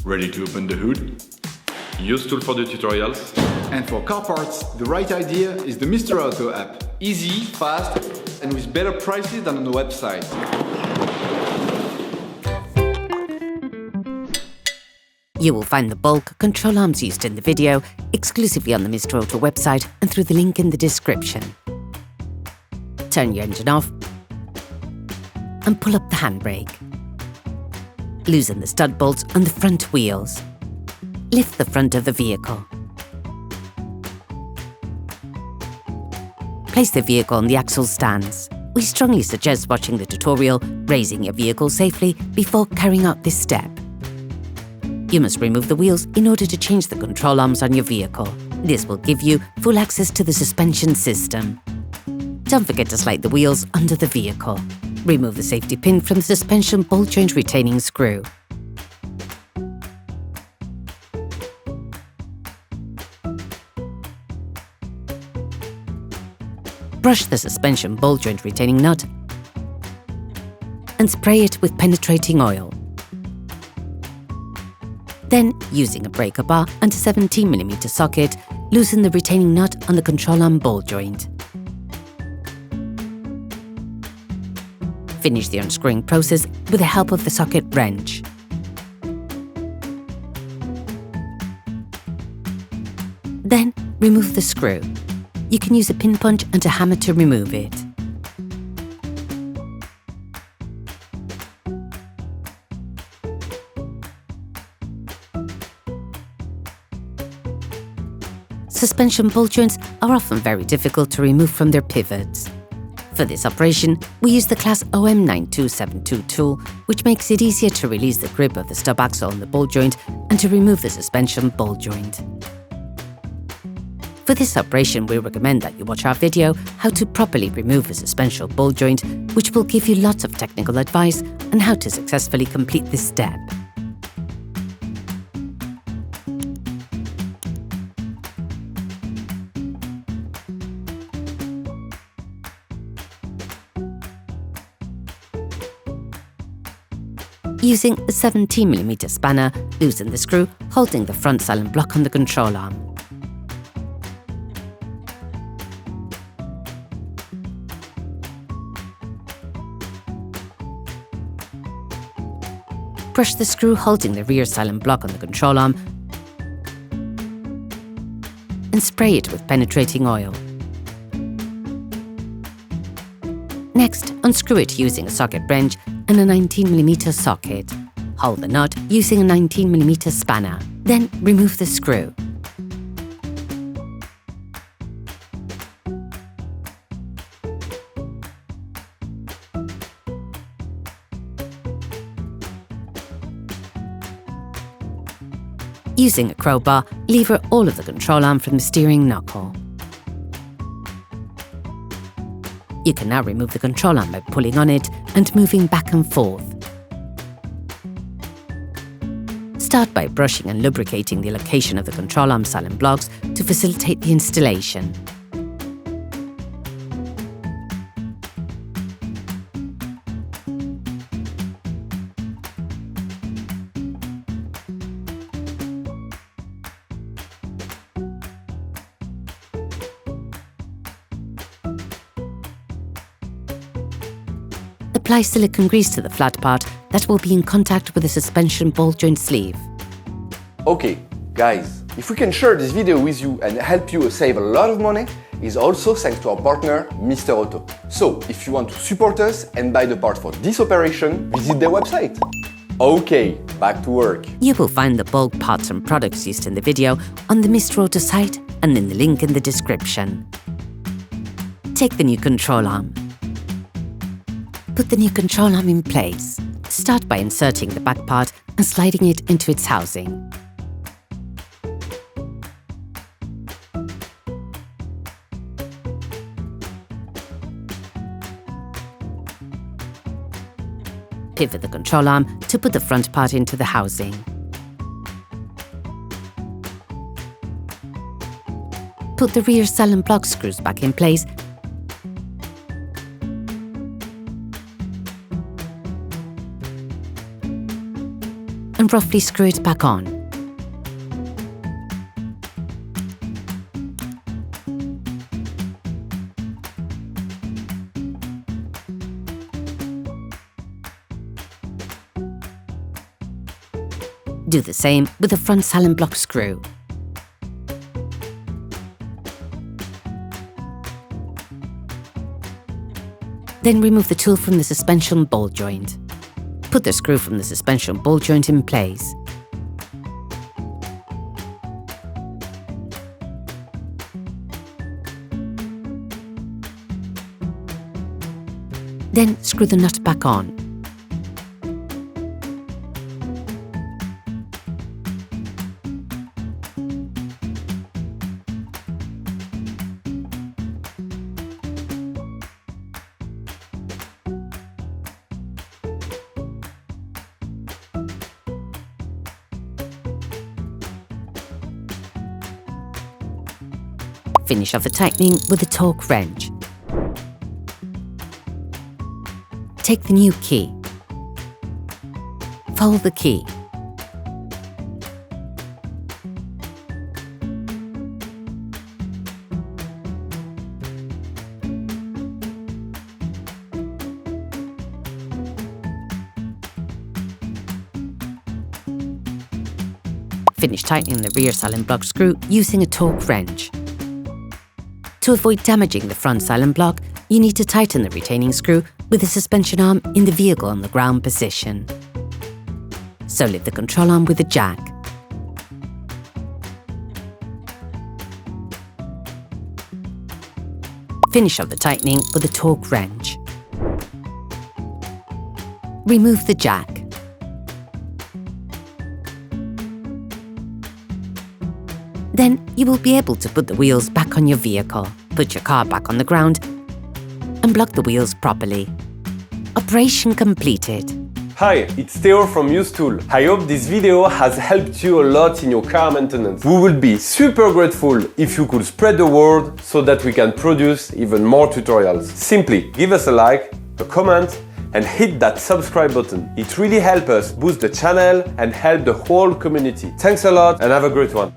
Ready to open the hood? Usetool for the tutorials. And for car parts, the right idea is the Mr. Auto app. Easy, fast, and with better prices than on the website. You will find the bulk control arms used in the video exclusively on the Mr. Auto website and through the link in the description. Turn your engine off and pull up the handbrake. Loosen the stud bolts on the front wheels. Lift the front of the vehicle. Place the vehicle on the axle stands. We strongly suggest watching the tutorial, raising your vehicle safely before carrying out this step. You must remove the wheels in order to change the control arms on your vehicle. This will give you full access to the suspension system. Don't forget to slide the wheels under the vehicle. Remove the safety pin from the suspension ball joint retaining screw. Brush the suspension ball joint retaining nut and spray it with penetrating oil. Then, using a breaker bar and a 17mm socket, loosen the retaining nut on the control arm ball joint. Finish the unscrewing process with the help of the socket wrench. Then, remove the screw. You can use a pin punch and a hammer to remove it. Suspension ball joints are often very difficult to remove from their pivots. For this operation, we use the class OM9272 tool, which makes it easier to release the grip of the stub axle on the ball joint and to remove the suspension ball joint. For this operation, we recommend that you watch our video how to properly remove a suspension ball joint, which will give you lots of technical advice on how to successfully complete this step. Using a 17mm spanner, loosen the screw holding the front silent block on the control arm. Brush the screw holding the rear silent block on the control arm and spray it with penetrating oil. Next, unscrew it using a socket wrench and a 19mm socket. Hold the nut using a 19mm spanner. Then remove the screw. Using a crowbar, lever all of the control arm from the steering knuckle. You can now remove the control arm by pulling on it and moving back and forth. Start by brushing and lubricating the location of the control arm silent blocks to facilitate the installation. Apply silicone grease to the flat part that will be in contact with the suspension ball joint sleeve. Okay, guys, if we can share this video with you and help you save a lot of money, is also thanks to our partner, Mr. Auto. So, if you want to support us and buy the part for this operation, visit their website. Okay, back to work. You will find the bulk parts and products used in the video on the Mr. Auto site and in the link in the description. Take the new control arm. Put the new control arm in place. Start by inserting the back part and sliding it into its housing. Pivot the control arm to put the front part into the housing. Put the rear silent block screws back in place and and roughly screw it back on. Do the same with the front Allen block screw. Then remove the tool from the suspension ball joint. Put the screw from the suspension ball joint in place. Then screw the nut back on. Finish off the tightening with a torque wrench. Take the new key. Follow the key. Finish tightening the rear Allen block screw using a torque wrench. To avoid damaging the front Allen block, you need to tighten the retaining screw with the suspension arm in the vehicle on the ground position. So lift the control arm with the jack. Finish off the tightening with a torque wrench. Remove the jack. Then you will be able to put the wheels back on your vehicle, put your car back on the ground, and block the wheels properly. Operation completed. Hi, it's Theo from Usetool. I hope this video has helped you a lot in your car maintenance. We would be super grateful if you could spread the word so that we can produce even more tutorials. Simply give us a like, a comment, and hit that subscribe button. It really helps us boost the channel and help the whole community. Thanks a lot and have a great one.